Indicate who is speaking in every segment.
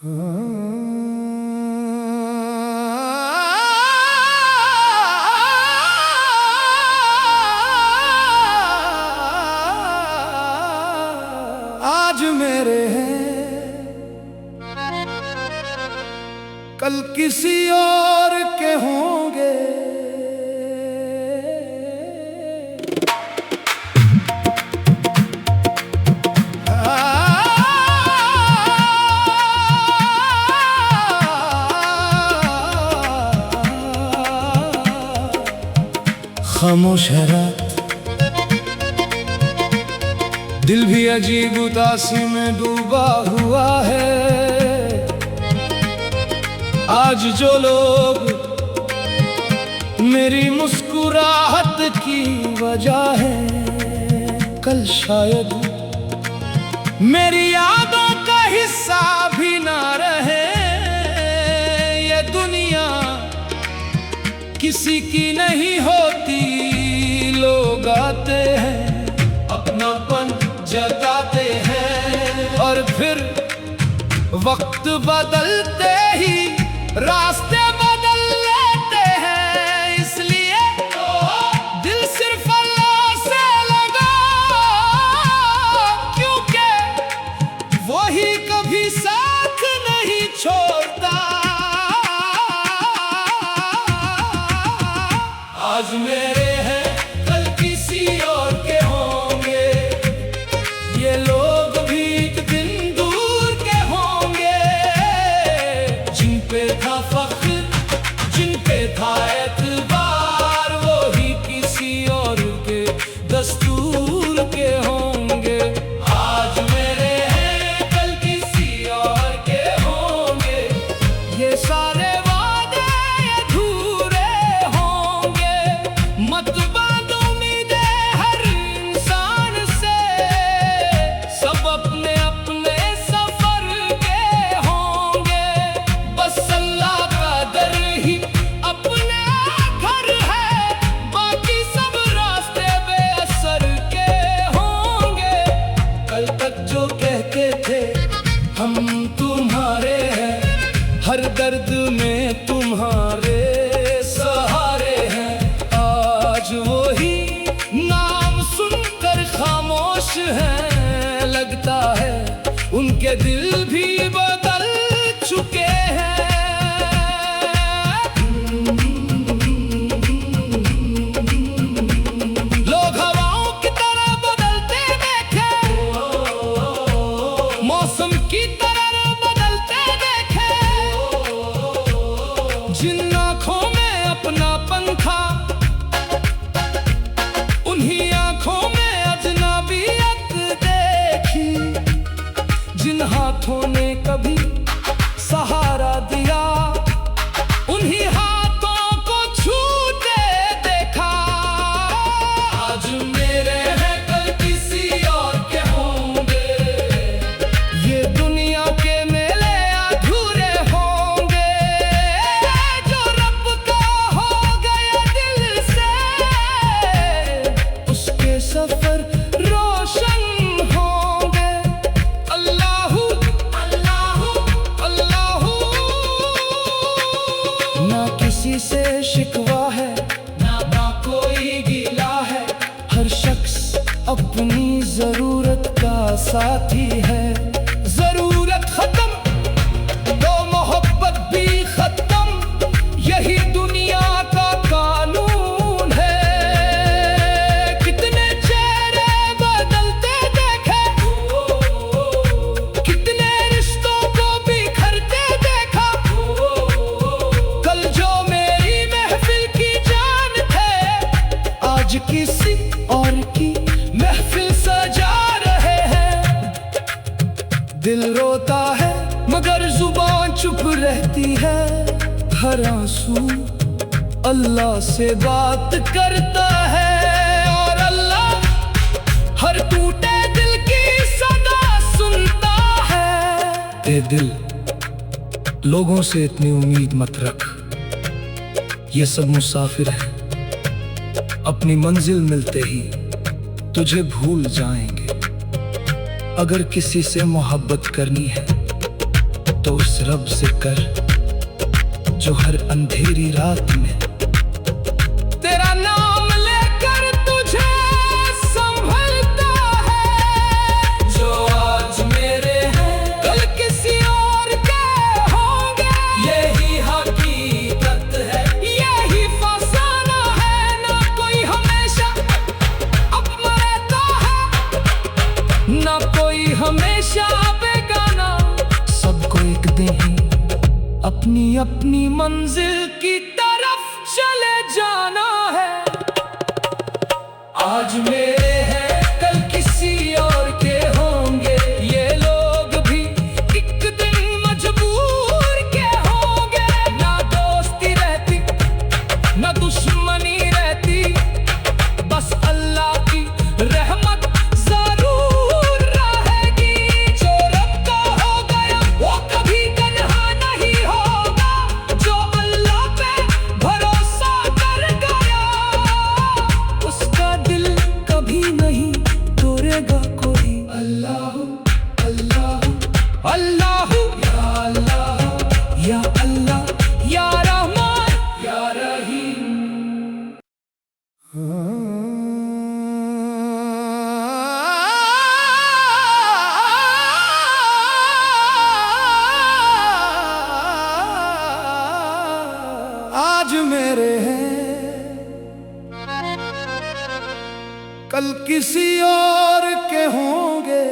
Speaker 1: आज मेरे हैं, कल किसी और के होंगे। खामोश है रात, दिल भी अजीब उदासी में डूबा हुआ है। आज जो लोग मेरी मुस्कुराहट की वजह है, कल शायद मेरी यादों का हिस्सा भी ना रहे। ये दुनिया किसी की नहीं होती, लोग आते हैं अपनापन जताते हैं और फिर वक्त बदलते ही रास्ते बदल लेते हैं। इसलिए दिल सिर्फ अल्लाह से लगा, क्योंकि वही कभी साथ नहीं छोड़ता। आज मेरे हैं, कल किसी और के होंगे। ये लोग भी एक दिन दूर के होंगे। जिन पे था फख्र, जिन पे था एतबार, वो ही किसी और के दस्तूर के होंगे। आज मेरे हैं, कल किसी और के होंगे। ये सारे हम तुम्हारे हैं, हर दर्द में तुम्हारे सहारे हैं। आज वही नाम सुनकर खामोश हैं, लगता है उनके दिल भी बदल चुके हैं। लोग हवाओं की तरह बदलते देखे, मौसम की तरह बदलते देखे। जिन आँखों में अपनापन था, उन्हीं आँखों में अजनबियत देखी। जिन हाथों ने कभी सहारा दिया, उन्हीं हाथों को छूते देखा। आज मेरे हैं, कल किसी और के होंगे। ये दुनिया के मेले अधूरे होंगे। जो रब का हो गया दिल से, उसके सफर रोशन होंगे। अल्लाहू अल्लाहू अल्लाहू। ना किसी से शिकवा है, ना कोई गिला है। हर शख्स अपनी जरूरत का साथी है। जरूरत खत्म तो मोहब्बत भी खत्म, यही दुनिया का कानून है। कितने चेहरे बदलते देखे, कितने रिश्तों को बिखरते देखा। कल जो मेरी महफिल की जान थे, आज किसी और की महफिल सजा रहे हैं। दिल रोता है मगर जुबान चुप रहती है। हर आंसू अल्लाह से बात करता है, और अल्लाह हर टूटे दिल की सदा सुनता है। ए दिल, लोगों से इतनी उम्मीद मत रख, ये सब मुसाफिर है। अपनी मंजिल मिलते ही तुझे भूल जाएंगे। अगर किसी से मोहब्बत करनी है तो उस रब से कर जो हर अंधेरी रात में तेरा नाम लेकर तुझे संभलता है। जो आज मेरे हैं कल किसी और के होंगे, यही हकीकत है, यही फसाना है। ना कोई हमेशा अपना रहता है, ना कोई हमेशा बेगाना। सबको एक दिन अपनी अपनी मंजिल की तरफ चले जाना है। आज मेरे हैं कल किसी और के होंगे, ये लोग भी एक दिन मजबूर के होंगे। ना दोस्ती रहती ना दुश्मनी रहती, बस अल्लाह की रहमत जरूर रहेगी। जो रब का हो गया वो कभी तन्हा नहीं होगा, जो अल्लाह पे भरोसा कर गया उसका दिल कभी नहीं तोड़ेगा कोई। अल्लाह अल्लाह अल्लाह या अल्लाह या अल्लाह या रहमान या रहीम। आज मेरे हैं कल किसी और के होंगे।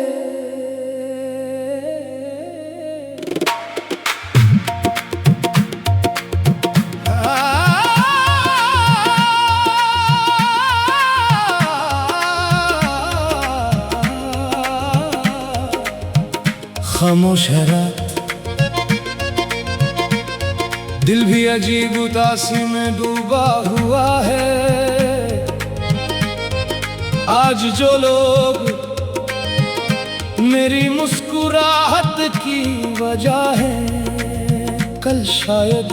Speaker 1: खामोश है रात, दिल भी अजीब उदासी में डूबा हुआ है। आज जो लोग मेरी मुस्कुराहट की वजह है, कल शायद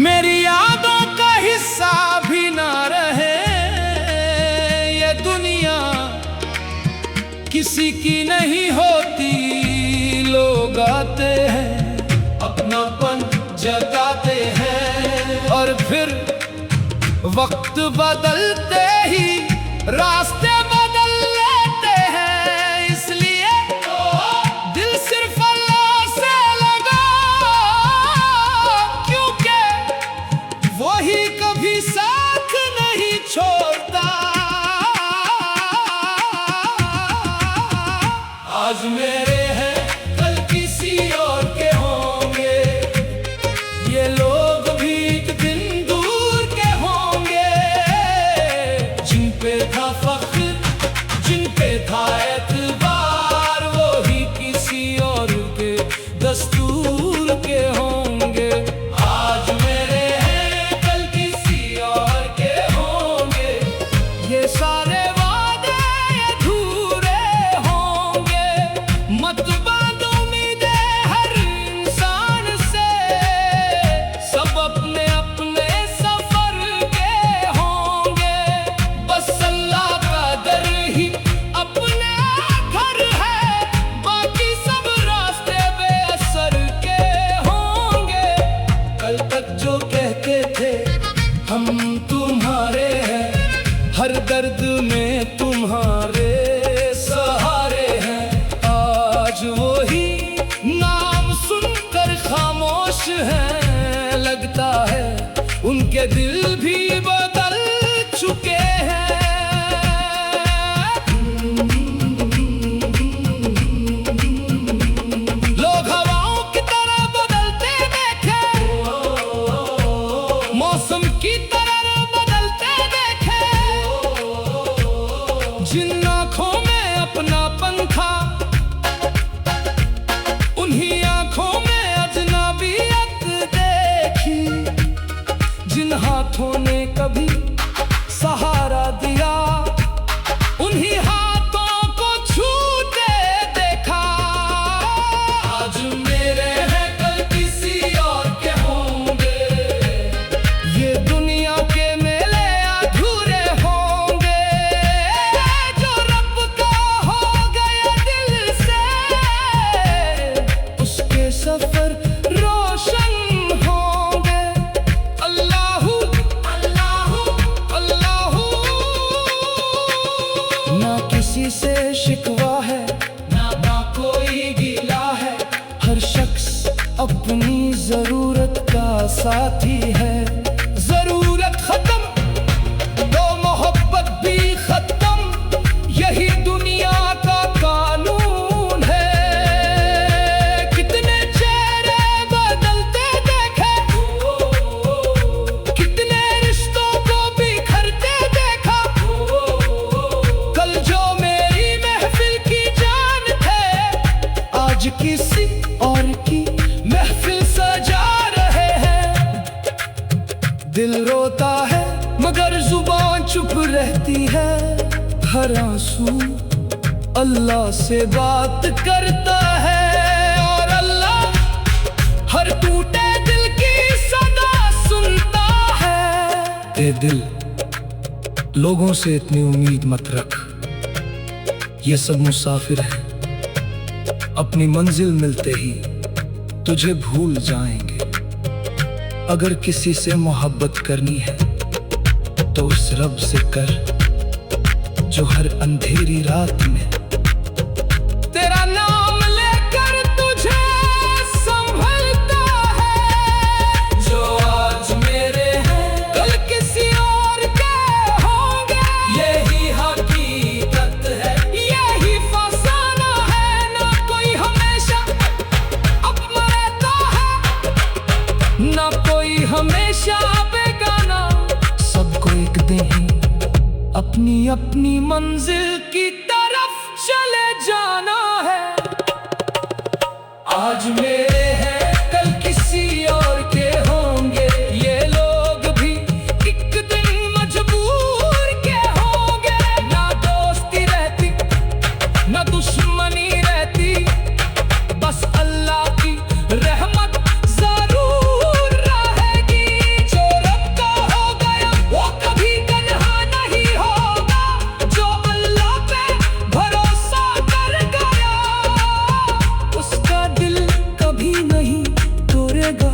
Speaker 1: मेरी यादों का हिस्सा भी ना रहे। ये दुनिया किसी की नहीं होती, लोग आते हैं अपनापन जताते हैं और फिर वक्त बदलते ही रास्ते बदल लेते हैं। इसलिए दिल सिर्फ अल्लाह से लगा, क्योंकि वही कभी साथ नहीं छोड़ता। आज मेरे हैं कल किसी और के होंगे, ये लोग भी एक दिन दूर के होंगे। जिन पे था फख्र जिन पे था एतबार, वो ही किसी और के दस्तूर के होंगे। आज मेरे हैं कल किसी और के होंगे, ये सारे वादे अधूरे होंगे। मत बांध उम्मीदें हर इंसान से, सब अपने अपने सफर के होंगे। बस अल्लाह का दर ही अपना घर है, बाकी सब रास्ते बेअसर के होंगे। कल तक जो कहते थे हम तुम्हारे हैं, हर दर्द में तुम्हारे सहारे हैं, आज वही नाम सुनकर खामोश हैं। लगता है उनके दिल भी बदल चुके हैं। लोग हवाओं की तरह बदलते देखे, मौसम की तरह बदलते देखे। जिन आँखों में अपनापन था, उन्हीं आँखों में अजनबियत देखी। जिन हाथों ने कभी सहारा दिया, उन्हीं हाथों को छूते देखा। आज मेरे हैं कल किसी और के होंगे, ये दुनिया के मेले अधूरे होंगे। जो रब का हो गया दिल किसी से शिकवा है, ना कोई गिला है। हर शख्स अपनी जरूरत का साथी है। जरूरत खत्म तो मोहब्बत भी खत्म, यही दुनिया का कानून है। कितने चेहरे बदलते देखे, कितने रिश्तों को बिखरते देखा। कल जो मेरी महफिल की जान थे, आज किसी और की महफिल सजा रहे हैं। दिल रोता है मगर जुबान चुप रहती है। हर आंसू अल्लाह से बात करता है, और अल्लाह हर टूटे दिल की सदा सुनता है। ए दिल, लोगों से इतनी उम्मीद मत रख, ये सब मुसाफिर है। अपनी मंजिल मिलते ही तुझे भूल जाएंगे। अगर किसी से मोहब्बत करनी है तो उस रब से कर जो हर अंधेरी रात में तेरा नाम लेकर तुझे संभलता है। जो आज मेरे हैं कल किसी और के होंगे, यही हकीकत है, यही फसाना है। ना कोई हमेशा अपना रहता है, ना कोई हमेशा बेगाना। सबको एक दिन ही अपनी अपनी मंजिल की तरफ चले जाना है। आज मेरे हैं कल किसी और के होंगे, ये लोग भी एक दिन मजबूर के होंगे। ना दोस्ती रहती ना दुश्मनी रहती, बस अल्लाह की रहमत जरूर रहेगी। जो रब का हो गया वो कभी तन्हा नहीं होगा, जो अल्लाह पे भरोसा कर गया उसका दिल कभी नहीं तोड़ेगा।